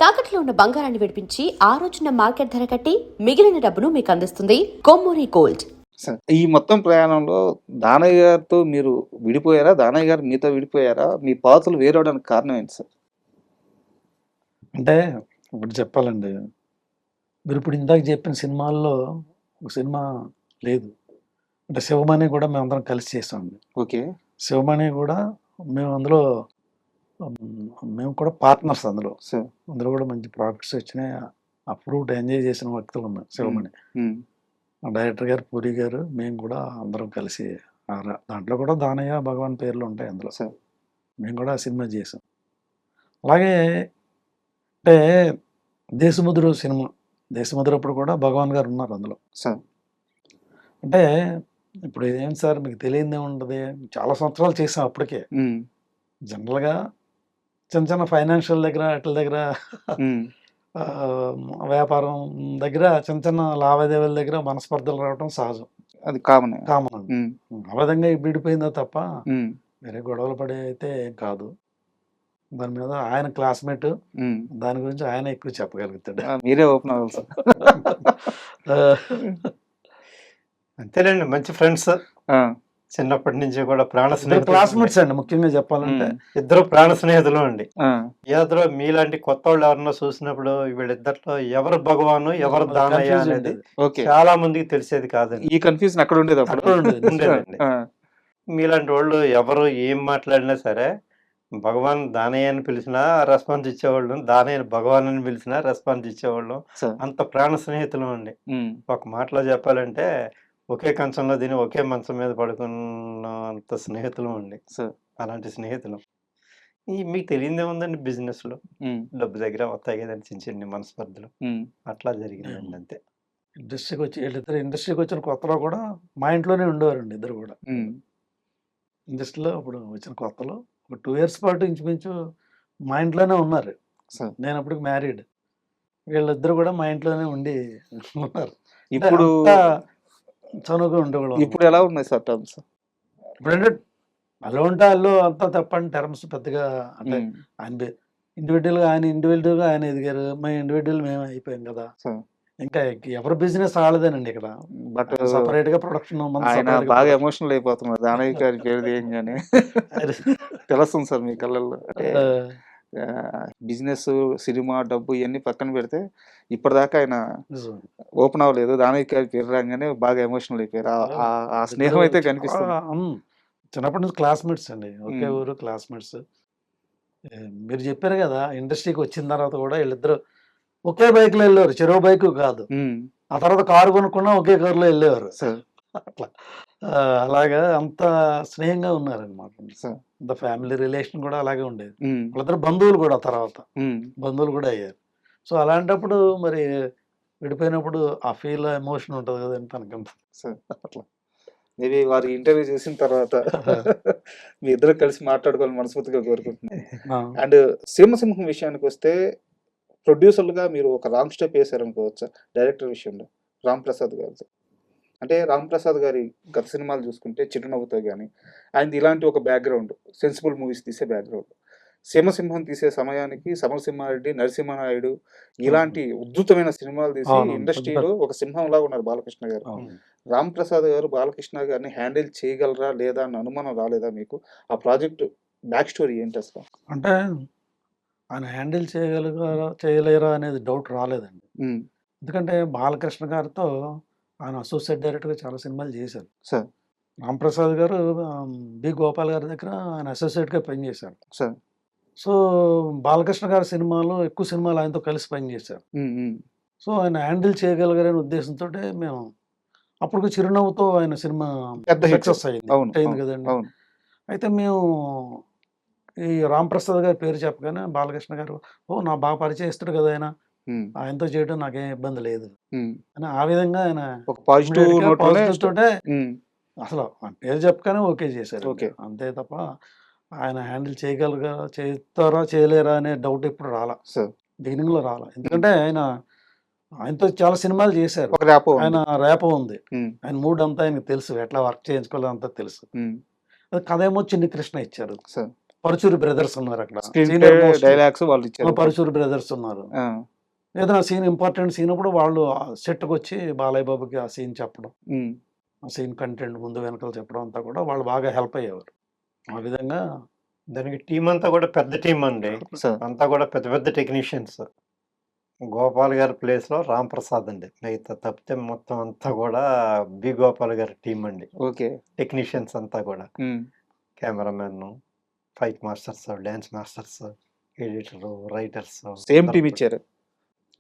తాకట్లో ఉన్న బంగారాన్ని విడిపించి ఆ రోజున మార్కెట్ ధర కట్టి మిగిలిన డబ్బును మీకు అందిస్తుంది కొమ్మూరి గోల్డ్. ఈ మొత్తం ప్రయాణంలో దానయ్య గారితో మీరు విడిపోయారా? దానయ్య గారు మీతో విడిపోయారా? మీ పాత్రలు వేరవడానికి కారణం ఏంటి సార్? అంటే ఒకటి చెప్పాలండి. మీరు ఇప్పుడు ఇందాక చెప్పిన సినిమాల్లో ఒక సినిమా లేదు. అంటే 'శివమణి' కూడా మేమందరం కలిసి చేసామండి. ఓకే. 'శివమణి' కూడా మేము అందులో మేము కూడా పార్ట్నర్స్ అందులో. సార్. అందులో కూడా మంచి ప్రాఫిట్స్ వచ్చినాయి. అప్రూవ్డ్ ఎంజాయ్ చేసిన వ్యక్తులు ఉన్నారు 'శివమణి'. హ్మ్. డైరెక్టర్ గారు, పూరి గారు, మేము కూడా అందరం కలిసి దాంట్లో కూడా దానయ్య, భగవాన్ పేర్లు ఉంటాయి అందులో. సార్. మేము కూడా ఆ సినిమా చేసాం. అలాగే అంటే 'దేశముద్రు' సినిమా. 'దేశముద్రు' అప్పుడు కూడా భగవాన్ గారు ఉన్నారు అందులో. సార్. అంటే ఇప్పుడు ఏంటి సార్ మీకు తెలియనిదే ఉండదు. చాలా సంవత్సరాలు చేసాం అప్పటికే. హ్మ్. జనరల్‌గా చిన్న చిన్న ఫైనాన్షియల్ దగ్గర ఆటిల దగ్గర హ్మ్. వ్యాపారం దగ్గర చిన్న చిన్న లావాదేవీల దగ్గర మనస్పర్ధలు రావడం సహజం. అది కామనే. కామన్ అండి. హ్మ్. ఆ విధంగా విడిపోయిందో తప్ప హ్మ్. వేరే గొడవలు పడే అయితే ఏం కాదు. దాని మీద ఆయన క్లాస్‌మేట్. హ్మ్. దాని గురించి ఆయన ఎక్కువ చెప్పగలుగుతాడు. మీరే ఓపెన్ అవ్వాలి సార్. అంతేనండి. మంచి ఫ్రెండ్స్. ఆ! చిన్నప్పటి నుంచి కూడా ప్రాణ ఇద్దరు స్నేహితులు. క్లాస్‌మేట్స్ అండి ముఖ్యంగా చెప్పాలంటే. ఇద్దరు ప్రాణ స్నేహితులు అండి. ఆ! ఏదో మీలాంటి కొత్తోళ్ళు ఎవరన్నా చూసినప్పుడు వీళ్ళిద్దరిలో ఎవరు భగవాను, ఎవరు దానయ్య కన్‌ఫ్యూజ్ అనేది ఉండేది. ఓకే. చాలా మందికి తెలిసేది కాదండి. ఈ కన్‌ఫ్యూజన్ అక్కడ ఉండేది అప్పుడు. అక్కడ ఉండేది. ఉండేదండి. ఆ! మీలాంటి వాళ్ళు ఎవరు ఏం మాట్లాడినా సరే, భగవాన్ దానయ్య అని పిలిచినా రెస్పాన్స్ ఇచ్చేవాళ్ళం. దానయ్యని భగవాన్ అని పిలిచినా రెస్పాన్స్ ఇచ్చేవాళ్ళం. సార్. అంత ప్రాణ స్నేహితులం అండి. హ్మ్. ఒక మాటలో చెప్పాలంటే ఒకే కంచంలో తిని ఒకే మంచం మీద పడుకున్నంత స్నేహితులం అండి. సార్. అలాంటి స్నేహితులం. మీకు తెలియనిదేముందండి బిజినెస్‌లో. హ్మ్. డబ్బు దగ్గర వస్తాయి కదండీ చిన్న చిన్ని మనస్పర్ధలు. హ్మ్. అట్లా జరిగిందండి అంతే. వీళ్ళిద్దరు ఇండస్ట్రీకి వచ్చిన కొత్తలో కూడా మా ఇంట్లోనే ఉండేవారండి ఇద్దరు కూడా. హ్మ్. ఇండస్ట్రీలో అప్పుడు వచ్చిన కొత్తలో ఒక 2 ఇయర్స్ పాటు ఇంచుమించు మా ఇంట్లోనే ఉన్నారు. సార్. నేను అప్పటికి మ్యారీడ్. వీళ్ళిద్దరు కూడా మా ఇంట్లోనే ఉండి ఉన్నారు. అంటే ఇప్పుడు అంతా చనువుగా ఉండేవాళ్ళం. ఇప్పుడు ఎలా ఉన్నాయి సార్ టర్మ్స్? ఇప్పుడంటే అలో ఉంటే అల్లో అంతా తప్పని టర్మ్స్ పెద్దగా అంటే హ్మ్. ఆయన ఇండివిజువల్‌గా ఆయన ఎదిగారు. మేము ఇండివిజువల్ మేము అయిపోయాం కదా! సార్. ఇంకా ఎవరి బిజినెస్ ఆళ్ళదేనండి ఇక్కడ. బట్ సెపరేట్‌గా ప్రొడక్షన్ మంది ఆయన సెపరేట్‌గా బాగా ప్రొడక్షన్. ఎమోషనల్ అయిపోతున్నారు. దానయ్య గారి పేరు తీయంగానే. తెలుస్తుంది సార్ మీ కళ్ళల్లో. అంటే బిజినెస్, సినిమా, డబ్బు ఇయన్నీ పక్కన పెడితే ఇప్పటిదాకా ఆయన నిజం. ఓపెన్ అవ్వలేదు. దానయ్య గారి పేరు రాంగానే బాగా ఎమోషనల్ అయిపోయారు. ఆ స్నేహం అయితే కనిపిస్తుంది. చిన్నప్పటి నుంచి క్లాస్‌మేట్స్ అండి. ఒకే హ్మ్. ఊరు క్లాస్‌మేట్స్. మీరు చెప్పారు కదా! ఇండస్ట్రీకి వచ్చిన తర్వాత కూడా వీళ్ళిద్దరూ ఒకే బైక్‌లో ఎళ్ళేవారు. చెరో బైకు కాదు. హ్మ్. ఆ తర్వాత కారు కొనుక్కున్నా ఒకే కారులో ఎళ్ళేవారు. సార్. అట్లా. అలాగా అంత స్నేహంగా ఉన్నారనమాట. సార్. అంత ఫ్యామిలీ రిలేషన్ కూడా అలాగే ఉండేది. హ్మ్. వాళ్ళిద్దరు బంధువులు కూడా తర్వాత. హ్మ్. బంధువులు కూడా అయ్యారు. సో, అలాంటప్పుడు మరి విడిపోయినప్పుడు ఆ ఎమోషన్ ఉంటది కదండీ తనకంత. సార్. అట్లా. మేబీ వారు ఇంటర్వ్యూ చేసిన తర్వాత మీ ఇద్దరు కలిసి మాట్లాడుకోవాలని మనస్ఫూర్తిగా కోరుకుంటున్నాను. ఆ! అండ్ 'సీమసింహం' విషయానికొస్తే ప్రొడ్యూసర్‌లుగా మీరు ఒక రాంగ్ స్టెప్ ఏసారనుకోవచ్చా? డైరెక్టర్ విషయంలో 'రాంప్రసాద్' గారితో. అంటే 'రాంప్రసాద్' గారి గత సినిమాలు చూసుకుంటే 'చిరునవ్వుతో' గాని, ఆయనది ఇలాంటి ఒక బ్యాక్‌గ్రౌండ్. సెన్సిబుల్ మూవీస్ తీసే బ్యాక్‌గ్రౌండ్. 'సీమసింహం' తీసే సమయానికి 'సమరసింహారెడ్డి', 'నరసింహనాయుడు' ఇలాంటి ఉద్ధృతమైన సినిమాలు తీసి అవునవును. ఇండస్ట్రీలో ఒక సింహంలాగా ఉన్నారు బాలకృష్ణ గారు. అవును. 'రాంప్రసాద్' గారు బాలకృష్ణ గారిని హ్యాండిల్ చేయగలరా? లేదా? అన్న అనుమానం రాలేదా మీకు? ఆ ప్రాజెక్ట్ బ్యాక్ స్టోరీ ఏంటి అసల? అంటే ఆయన హ్యాండిల్ చేయలేరా అనేది డౌట్ రాలేదండి. హ్మ్. ఎందుకంటే బాలకృష్ణ గారితో ఆయన అసోసియేట్ డైరెక్టర్‌గా చాలా సినిమాలు చేశారు. సార్. రాంప్రసాద్ గారు బి. గోపాల్ గారి దగ్గర ఆయన అసోసియేట్‌గా పనిచేశారు. సార్. సో, బాలకృష్ణ గారి సినిమాలు ఎక్కువ సినిమాలు ఆయనతో కలిసి పనిచేశారు. హ్మ్. హ్మ్. సో, ఆయన హ్యాండిల్ చేయగలిగారనే ఉద్దేశంతోటే మేము అప్పటికి 'చిరునవ్వుతో' ఆయన సినిమా పెద్ద హిట్. సక్సెస్ అయింది. అవును. హిట్ అయింది అవును. కదండీ! అవును. అయితే మేము ఈ రాంప్రసాద్ గారి పేరు చెప్పగానే బాలకృష్ణ గారు, "ఓహ్! నా బాగా పరిచయస్తుడు కదా ఆయన. హ్మ్. ఆయనతో చేయడం నాకేం ఇబ్బంది లేదు." హ్మ్. అని ఆ విధంగా ఆయన ఒక పాజిటివ్ ఇమ్మీడియేట్‌గా నోట్‌లోనే పాజిటివ్ తోటే హ్మ్. అసలు ఆ పేరు చెప్పగానే ఓకే చేశారండి. ఓకే. అంతే తప్ప ఆయన హ్యాండిల్ చేస్తారా? చేయలేరా? అనే డౌట్ ఎప్పుడు రాలా. సార్. బిగినింగ్‌లో రాలా. ఎందుకంటే ఆయనతో చాలా సినిమాలు చేశారు. ఒక ర్యాపో ఆయన ఉంది. రేపో ఉంది. హ్మ్. ఆయన మూడ్ అంతా ఆయనకు తెలుసు. ఎట్లా వర్క్ చేయించుకోవాలో అంతా తెలుసు. హ్మ్. కథేమో చిన్ని కృష్ణ ఇచ్చారు. సార్. పరుచూరి బ్రదర్స్ ఉన్నారు అక్కడ screen play senior most dialogues వాళ్ళు ఇచ్చారు. పరుచూరి బ్రదర్స్ ఉన్నారు. ఆ, ఏదైనా సీన్ ఇంపార్టెంట్ సీన్ అప్పుడు వాళ్ళు సెట్కి వచ్చి బాలయ్య బాబుకి ఆ సీన్ చెప్పడం, ఉమ్, ఆ సీన్ కంటెంట్ ముందు వెనకాల చెప్పడం అంతా కూడా వాళ్ళు బాగా హెల్ప్ అయ్యేవారు. ఆ విధంగా దానికి టీం అంతా కూడా పెద్ద టీం అండి. సార్ అంతా కూడా పెద్ద పెద్ద టెక్నీషియన్స్. గోపాల్ గారి ప్లేస్‌లో రామ్ ప్రసాద్ అండి. మిగతా తప్పితే మొత్తం అంతా కూడా బి. గోపాల్ గారి టీం అండి. ఓకే. టెక్నీషియన్స్ అంతా కూడా. Um, cameraman, fight masters, dance masters, editor, writers same అందరూ టీం కూడా. ఇచ్చారు.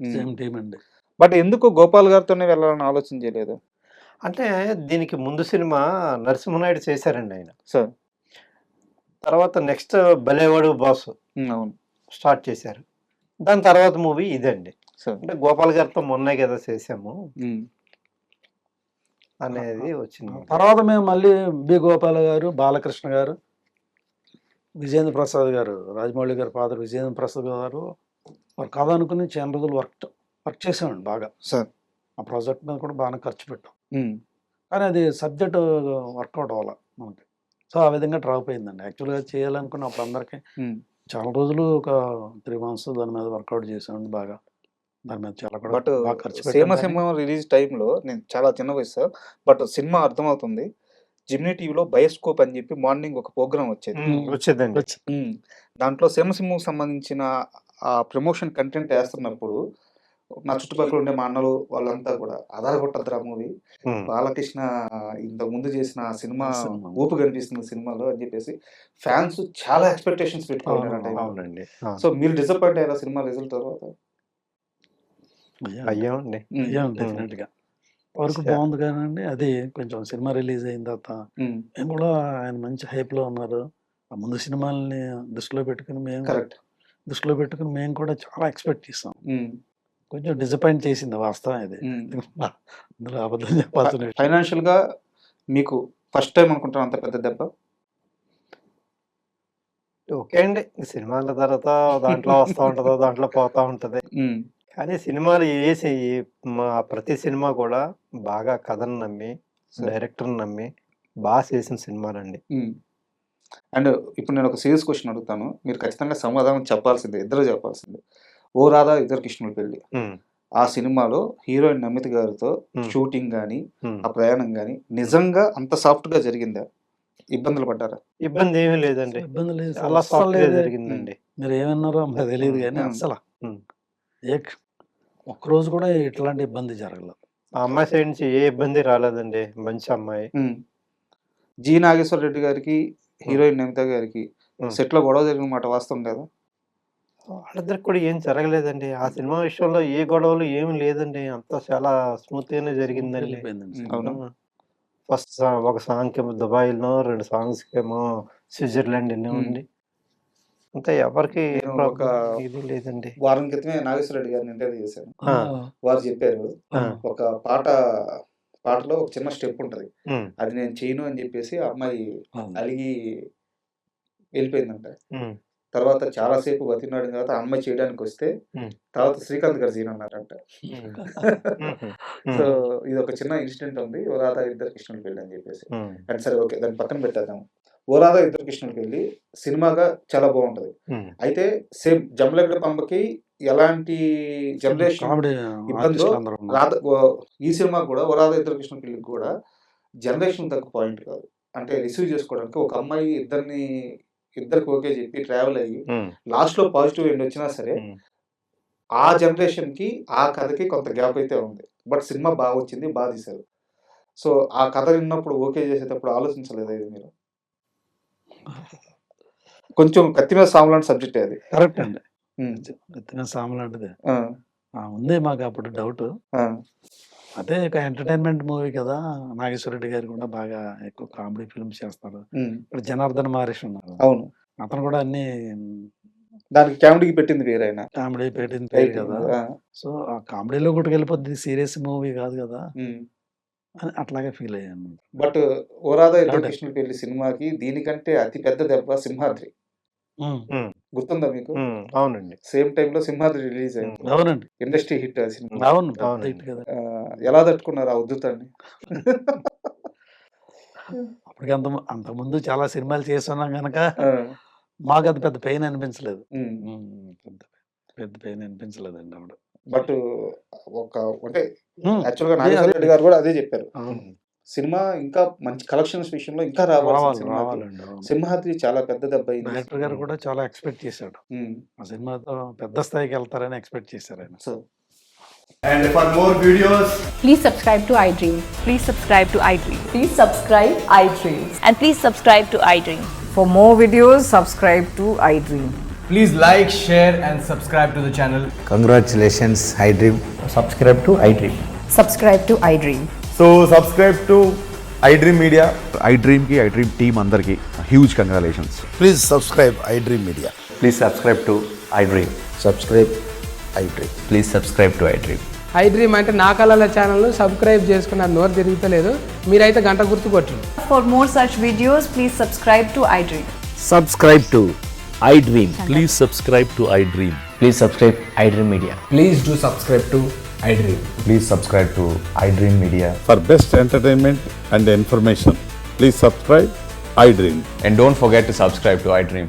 ఉమ్. సేమ్ టీం అండి. బట్ ఎందుకు గోపాల్ గారితోనే వెళ్ళాలని ఆలోచన చేయలేదు అంటే దీనికి ముందు సినిమా నరసింహనాయుడు చేశారండి ఆయన. సార్? తర్వాత నెక్స్ట్ 'భలేవాడు బాసు' అవును స్టార్ట్ చేశారు. దాని తర్వాత మూవీ ఇదండి. సార్. అంటే గోపాల్ గారితో మొన్నే కదా చేసాము ఉమ్, అనేది వచ్చింది. తర్వాత మేము మళ్ళీ బి. గోపాల గారు, బాలకృష్ణ గారు, విజేంద్ర ప్రసాద్ గారు, రాజమౌళి గారి ఫాదర్ విజేంద్ర ప్రసాద్ గారు వారి కథ అనుకుని చాలా రోజులు వర్క్ చేసామండి బాగా. సార్. ఆ ప్రాజెక్ట్ మీద కూడా బాగానే ఖర్చు పెట్టాం. ఉమ్, కానీ అది సబ్జెక్ట్ వర్కౌట్ అవ్వాలి మనకి. సో ఆ విధంగా డ్రాప్ అయిందండి. యాక్చువల్గా చేయాలనుకున్నప్పుడు అందరికీ ఉమ్. చాలా రోజులు ఒక 3 months దాని మీద వర్కౌట్ చేసామండి బాగా. దాని మీద చాలా కూడా బట్ బాగా ఖర్చు పెట్టాం. సీమసింహం రిలీజ్ టైంలో నేను చాలా చిన్న వయసు సార్. బట్ సినిమా అర్థమవుతుంది. జిమ్నీ టీవీలో బయోస్కోప్ అని చెప్పి మార్నింగ్ ఒక ప్రోగ్రామ్ వచ్చేది. వచ్చేదండి. ఉమ్, దాంట్లో సీమసింహం సంబంధించిన ఆ ప్రమోషన్ కంటెంట్ వేస్తున్నప్పుడు నా చుట్టుపక్కల ఉండే మా అన్నలు వాళ్ళంతా కూడా ఆధారపడ్డరా మూవీ ఉమ్. బాలకృష్ణ ఇంతకు ముందు చేసిన సినిమా సినిమా. ఊపు కనిపిస్తుంది సినిమాలో అని చెప్పేసి ఫ్యాన్స్ చాలా ఎక్స్పెక్టేషన్స్ పెట్టుకున్నారు ఆ టైంలో. అవునండి. సో మీరు డిసప్పాయింట్ అయ్యారా సినిమా రిజల్ట్ తర్వాత? అయ్యామండి. ఉమ్, డెఫినెట్గా వరకు సరే. బాగుంది కానండి. అది కొంచెం సినిమా రిలీజ్ అయిన తర్వాత ఉమ్, మేము కూడా ఆయన మంచి హైప్లో ఉన్నారు. ఆ ముందు సినిమాలని దృష్టిలో పెట్టుకుని కరెక్ట్. మేము కూడా చాలా ఎక్స్పెక్ట్ చేస్తాం. ఉమ్, కొంచెం డిసప్పాయింట్ చేసింది వాస్తవం ఇది. ఉమ్. అందులో అబద్ధం చెప్పాల్సిన విషయం. ఫైనాన్షియల్ గా మీకు ఫస్ట్ టైం అనుకుంటాను అంత పెద్ద దెబ్బ. ఓకే అండి. సినిమాల తర్వాత దాంట్లో వస్తూ ఉంటుందో దాంట్లో పోతా ఉంటది. ఉమ్, కానీ సినిమాలు మా ప్రతి సినిమా కూడా బాగా కథను నమ్మి, సరే. డైరెక్టర్ని నమ్మి బాగా చేసిన సినిమాలండి. ఉమ్. అండ్ ఇప్పుడు నేను ఒక సీరియస్ క్వశ్చన్ అడుగుతాను, మీరు ఖచ్చితంగా సమాధానం చెప్పాల్సిందే, ఇద్దరు చెప్పాల్సిందే. ఓ రాధా ఇద్దరు కృష్ణుల పెళ్లి ఉమ్, ఆ సినిమాలో హీరోయిన్ నమిత గారితో ఉమ్, షూటింగ్ కానీ ఉమ్. ఆ ప్రయాణం కానీ నిజంగా అంత సాఫ్ట్ గా జరిగిందా? ఇబ్బందులు పడ్డారా? ఇబ్బంది ఏమీ లేదండి. ఇబ్బంది లేదు సార్, చాలా అస్సలు సాఫ్ట్గా లేదే. జరిగిందండి. మీరు ఏమన్నారో మాకు తెలియదు కానీ ఉమ్. అస్సలు ఉమ్. ఒక్కరోజు కూడా ఇట్లాంటి ఇబ్బంది జరగలేదు. ఆ అమ్మాయి సైడ్ నుంచి ఏ ఇబ్బంది రాలేదండి. మంచి అమ్మాయి. ఉమ్. జి నాగేశ్వర రెడ్డి గారికి హీరోయిన్ నమిత గారికి ఉమ్. సెట్ లో గొడవ జరిగిన మాట వాస్తవం కదా? వాళ్ళిద్దరికి కూడా ఏం జరగలేదండి. ఆ సినిమా విషయంలో ఏ గొడవలు ఏమి లేదండి. అంతా చాలా స్మూత్ గానే జరిగిందండి. వెళ్ళిపోయిందండి ఉమ్, సినిమా. అవును. ఫస్ట్ ఒక సాంగ్ ఏమో దుబాయ్‌లో, 2 సాంగ్స్‌కి ఏమో స్విట్జర్లాండ్ వెళ్ళామండి. అంతా ఎవరికి ఏ నేను ఒక ఇది లేదండి. వారం క్రితమే నాగేశ్వర రెడ్డి గారిని ఇంటర్వ్యూ చేశాను. ఆ. వారు చెప్పారు ఆ. ఒక పాటలో ఒక చిన్న స్టెప్ ఉంటది, ఉమ్, అది నేను చేయను అని చెప్పేసి ఆ అమ్మాయి అవును. అలిగి వెళ్ళిపోయిందంట. ఉమ్, తర్వాత చాలాసేపు బతికినాడిన తర్వాత ఆ అమ్మాయి చేయడానికి వస్తే ఉమ్, తర్వాత శ్రీకాంత్ గారు సీన్ అన్నారంట. ఉమ్, సో ఇది ఒక చిన్న ఇన్సిడెంట్ ఉంది, ఓ రాధా ఇద్దరు కృష్ణుల పెళ్లి అని చెప్పేసి. ఉమ్, అంటే సరే ఓకే, దాన్ని పక్కన పెట్టేద్దాం. ఓ రాధా ఇద్దరు కృష్ణుల పెళ్లి సినిమాగా చాలా బాగుంటది. ఉమ్. అయితే సేమ్ జమలగడ పంపకి ఎలాంటి జనరేషన్ కామెడీ ఇబ్బందో ఆర్టిస్టులు అందరూ ఉన్నారు. ఈ సినిమా కూడా ఓ రాధా ఇద్దరు కృష్ణుల పెళ్లికి కూడా జనరేషన్ తగ్గ పాయింట్ కాదు. అంటే రిసీవ్ చేసుకోవడానికి ఒక అమ్మాయి ఇద్దరికి ఓకే చెప్పి ట్రావెల్ అయ్యి ఉమ్, లాస్ట్ లో పాజిటివ్ ఎండ్ వచ్చినా సరే ఉమ్. ఆ జనరేషన్ కి ఆ కథకి కొంత గ్యాప్ అయితే ఉంది. బట్ సినిమా బాగా వచ్చింది, బాగా తీశారు. సో ఆ కథ విన్నప్పుడు ఓకే చేసేటప్పుడు ఆలోచించలేదు ఇది మీరు? కొంచెం కత్తి మీద సాము లాంటి సబ్జెక్ట్ అది. కరెక్ట్ అండి. ఉమ్, ఎత్తిన సాము లాంటిది. ఆ, ఉంది మాకు అప్పుడు డౌట్. ఆ, అదే ఒక ఎంటర్టైన్మెంట్ మూవీ కదా. నాగేశ్వర రెడ్డి గారు కూడా బాగా ఎక్కువ కామెడీ ఫిల్మ్స్ చేస్తారు. ఉమ్, ఇక్కడ జనార్దన్ మహర్షి ఉన్నారు, అవును. అతను కూడా అన్ని దానికి కామెడీకి పెట్టింది వేరైనా కామెడీ పెట్టిన పేరు రైటింగ్. కదా. సో ఆ కామెడీలో కూడా వెళ్ళిపోద్ది, సీరియస్ మూవీ కాదు కదా అని అట్లాగే ఫీల్ అయ్యాను. బట్ ఓ రాధా ఇద్దరు అవునండి. కృష్ణుల పెళ్లి సినిమాకి దీనికంటే అతి పెద్ద దెబ్బ సింహాద్రి. ఉమ్, ఉమ్, గుర్తుందా మీకు? ఉమ్. అవునండి. సేమ్ టైంలో సింహాద్రి రిలీజ్ అయింది. అవునండి. ఇండస్ట్రీ హిట్ ఆ సినిమా. అవును, పెద్ద అవునండి. హిట్ కదా. ఎలా తట్టుకున్నారు ఆ ఉద్ధృతాన్ని? అప్పటికి అంతకుముందు చాలా సినిమాలు చేస్తున్నాం కనుక ఆ, మాకు అది పెద్ద పెయిన్ అనిపించలేదు. ఉమ్. పెద్ద పెద్ద పెయిన్ అనిపించలేదండి ఆవిడ. బట్ ఒక అంటే ఉమ్, యాక్చువల్గా అదే నాగేశ్వర అదే రెడ్డి గారు కూడా అదే చెప్పారు. అవును. సినిమా ఇంకా మంచి కలెక్షన్స్ విషయంలో ఇంకా రావాలి సినిమాకి. రావాలండి. అవును. సింహాద్రి చాలా పెద్ద దెబ్బ అయింది. డైరెక్టర్ గారు కూడా చాలా ఎక్స్పెక్ట్ చేశాడు. ఉమ్. ఆ సినిమాతో పెద్ద స్థాయికి వెళ్తారని ఎక్స్పెక్ట్ చేశారు ఆయన. So And for more videos, Please subscribe to iDream. Please subscribe to iDream. Please subscribe iDream. And please subscribe to iDream. For more videos, subscribe to iDream. please like, share, and subscribe to the channel. Congratulations, iDream. Subscribe to iDream. Subscribe to iDream. So, subscribe to iDream Media. iDream team అందరికి huge congratulations. Please subscribe iDream Media. Please subscribe to iDream. Subscribe iDream. Please subscribe to iDream. iDream అంటే నా కళల channel subscribe చేసుకున్న నోరు తిరుగుతలేదు, మీరైతే గంట గుర్తు కొట్టండి. For more such videos, please subscribe to iDream. Subscribe to iDream. Please subscribe to iDream. Please subscribe iDream Media. Please do subscribe to iDream. Please subscribe to iDream Media. For best entertainment and information, please subscribe iDream. And don't forget to subscribe to iDream.